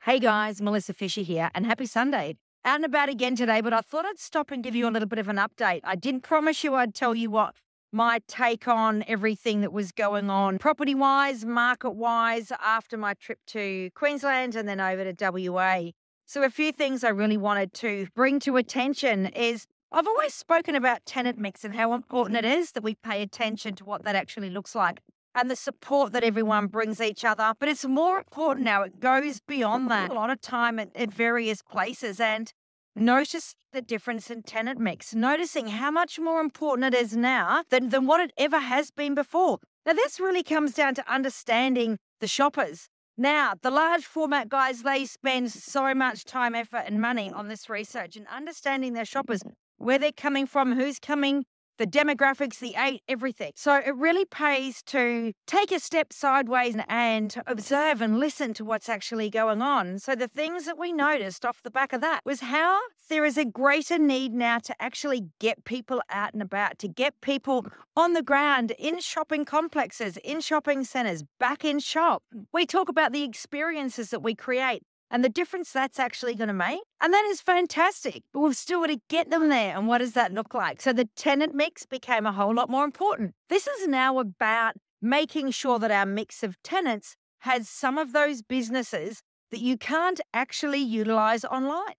Hey guys, Melissa Fisher here, and happy Sunday. Out and about again today, but I thought I'd stop and give you a little bit of an update. I didn't promise you I'd tell you what my take on everything that was going on property wise, market wise, after my trip to Queensland and then over to WA. So, a few things I really wanted to bring to attention is I've always spoken about tenant mix and how important it is that we pay attention to what that actually looks like and the support that everyone brings each other. But it's more important now. It goes beyond that. A lot of time at various places and notice the difference in tenant mix, noticing how much more important it is now than what it ever has been before. Now, this really comes down to understanding the shoppers. Now, the large format guys, they spend so much time, effort, and money on this research and understanding their shoppers, where they're coming from, who's coming, the demographics, the age, everything. So it really pays to take a step sideways and observe and listen to what's actually going on. So the things that we noticed off the back of that was how there is a greater need now to actually get people out and about, to get people on the ground, in shopping complexes, in shopping centres, back in shop. We talk about the experiences that we create and the difference that's actually going to make. And that is fantastic. But we've still got to get them there. And what does that look like? So the tenant mix became a whole lot more important. This is now about making sure that our mix of tenants has some of those businesses that you can't actually utilize online.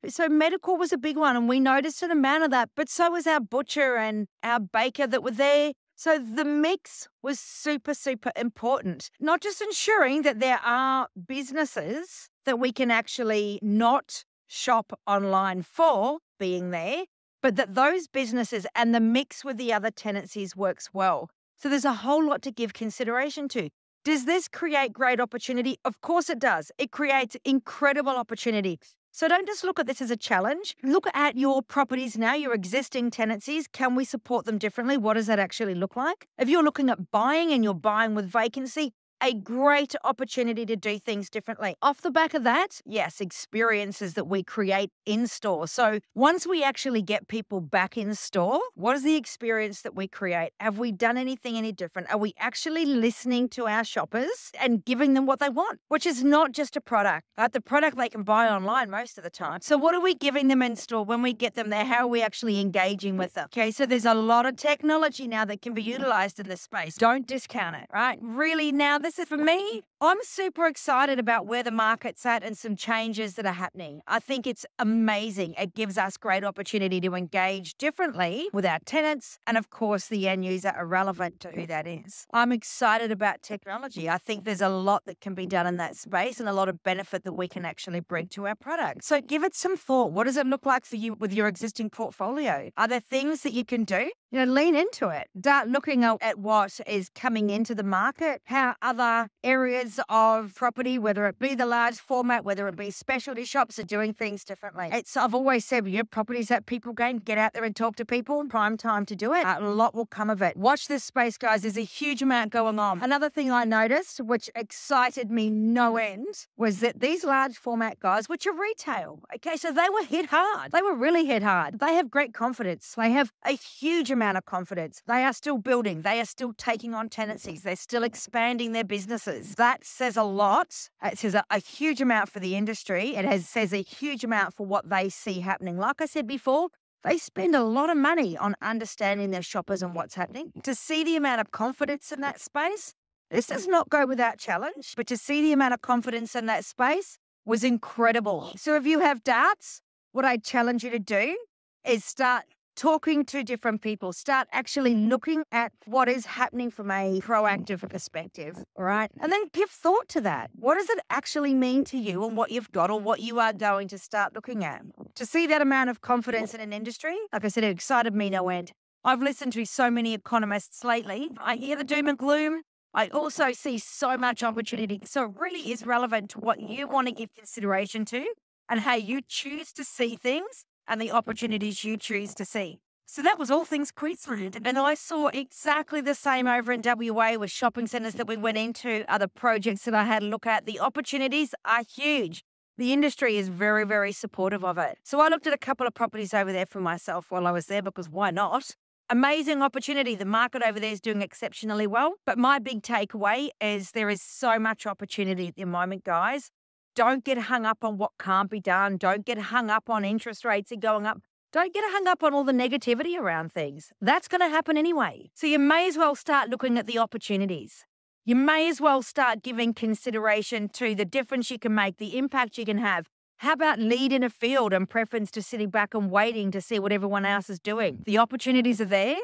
So medical was a big one, and we noticed an amount of that, but so was our butcher and our baker that were there. So the mix was super, super important, not just ensuring that there are businesses that we can actually not shop online for being there, but that those businesses and the mix with the other tenancies works well. So there's a whole lot to give consideration to. Does this create great opportunity? Of course it does. It creates incredible opportunity. So don't just look at this as a challenge. Look at your properties now, your existing tenancies. Can we support them differently? What does that actually look like? If you're looking at buying and you're buying with vacancy, a great opportunity to do things differently. Off the back of that, yes, experiences that we create in store. So once we actually get people back in store, what is the experience that we create? Have we done anything any different? Are we actually listening to our shoppers and giving them what they want, which is not just a product, right? The product they can buy online most of the time. So what are we giving them in store when we get them there? How are we actually engaging with them? Okay, so there's a lot of technology now that can be utilized in this space. Don't discount it, right? Really now, this is for me, I'm super excited about where the market's at and some changes that are happening. I think it's amazing. It gives us great opportunity to engage differently with our tenants and, of course, the end user are relevant to who that is. I'm excited about technology. I think there's a lot that can be done in that space and a lot of benefit that we can actually bring to our product. So give it some thought. What does it look like for you with your existing portfolio? Are there things that you can do? Lean into it. Start looking at what is coming into the market, how other areas of property, whether it be the large format, whether it be specialty shops, are doing things differently. I've always said, your property's that people game, get out there and talk to people. Prime time to do it. A lot will come of it. Watch this space, guys. There's a huge amount going on. Another thing I noticed, which excited me no end, was that these large format guys, which are retail, okay, so they were hit hard. They were really hit hard. They have great confidence. They have a huge amount of confidence. They are still building. They are still taking on tenancies. They're still expanding their businesses. That says a lot. It says a huge amount for the industry. Says a huge amount for what they see happening. Like I said before, they spend a lot of money on understanding their shoppers and what's happening. To see the amount of confidence in that space, this does not go without challenge, but to see the amount of confidence in that space was incredible. So if you have doubts, what I challenge you to do is start talking to different people, start actually looking at what is happening from a proactive perspective, all right? And then give thought to that. What does it actually mean to you and what you've got or what you are going to start looking at? To see that amount of confidence in an industry, like I said, it excited me no end. I've listened to so many economists lately. I hear the doom and gloom. I also see so much opportunity. So it really is relevant to what you want to give consideration to and how you choose to see things and the opportunities you choose to see. So that was all things Queensland. And I saw exactly the same over in WA with shopping centres that we went into, other projects that I had a look at. The opportunities are huge. The industry is very, very supportive of it. So I looked at a couple of properties over there for myself while I was there because why not? Amazing opportunity. The market over there is doing exceptionally well. But my big takeaway is there is so much opportunity at the moment, guys. Don't get hung up on what can't be done. Don't get hung up on interest rates and going up. Don't get hung up on all the negativity around things. That's going to happen anyway. So you may as well start looking at the opportunities. You may as well start giving consideration to the difference you can make, the impact you can have. How about lead in a field and preference to sitting back and waiting to see what everyone else is doing? The opportunities are there.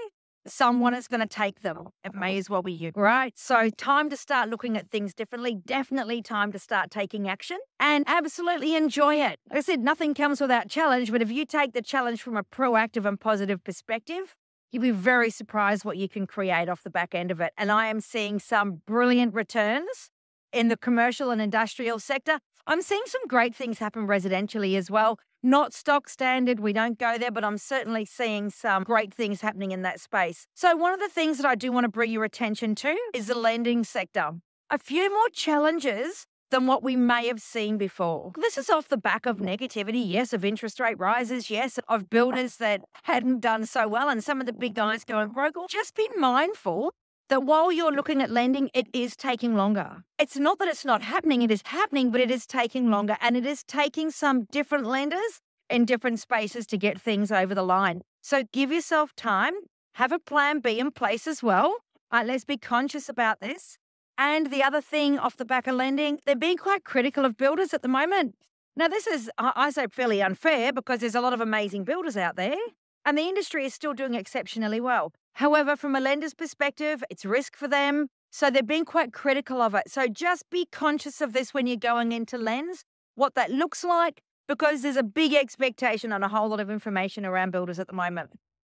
Someone is going to take them. It may as well be you, right? So time to start looking at things differently. Definitely time to start taking action and absolutely enjoy it. Like I said, nothing comes without challenge, but if you take the challenge from a proactive and positive perspective, you'll be very surprised what you can create off the back end of it. And I am seeing some brilliant returns in the commercial and industrial sector. I'm seeing some great things happen residentially as well. Not stock standard, we don't go there, but I'm certainly seeing some great things happening in that space. So one of the things that I do want to bring your attention to is the lending sector. A few more challenges than what we may have seen before. This is off the back of negativity, yes, of interest rate rises, yes, of builders that hadn't done so well, and some of the big guys going broke. Just be mindful that while you're looking at lending, it is taking longer. It's not that it's not happening, it is happening, but it is taking longer, and it is taking some different lenders in different spaces to get things over the line. So give yourself time, have a plan B in place as well. Let's be conscious about this. And the other thing off the back of lending, they're being quite critical of builders at the moment. Now, this is, I say, fairly unfair because there's a lot of amazing builders out there, and the industry is still doing exceptionally well. However, from a lender's perspective, it's risk for them. So they're being quite critical of it. So just be conscious of this when you're going into lens, what that looks like, because there's a big expectation and a whole lot of information around builders at the moment.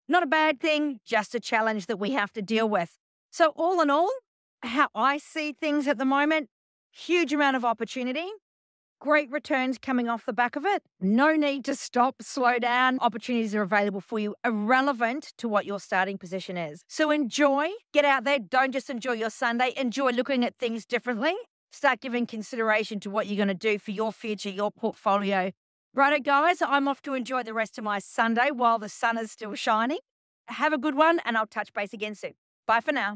Not a bad thing, just a challenge that we have to deal with. So all in all, how I see things at the moment, huge amount of opportunity. Great returns coming off the back of it. No need to stop, slow down. Opportunities are available for you, irrelevant to what your starting position is. So enjoy, get out there. Don't just enjoy your Sunday. Enjoy looking at things differently. Start giving consideration to what you're going to do for your future, your portfolio. Righto, guys, I'm off to enjoy the rest of my Sunday while the sun is still shining. Have a good one, and I'll touch base again soon. Bye for now.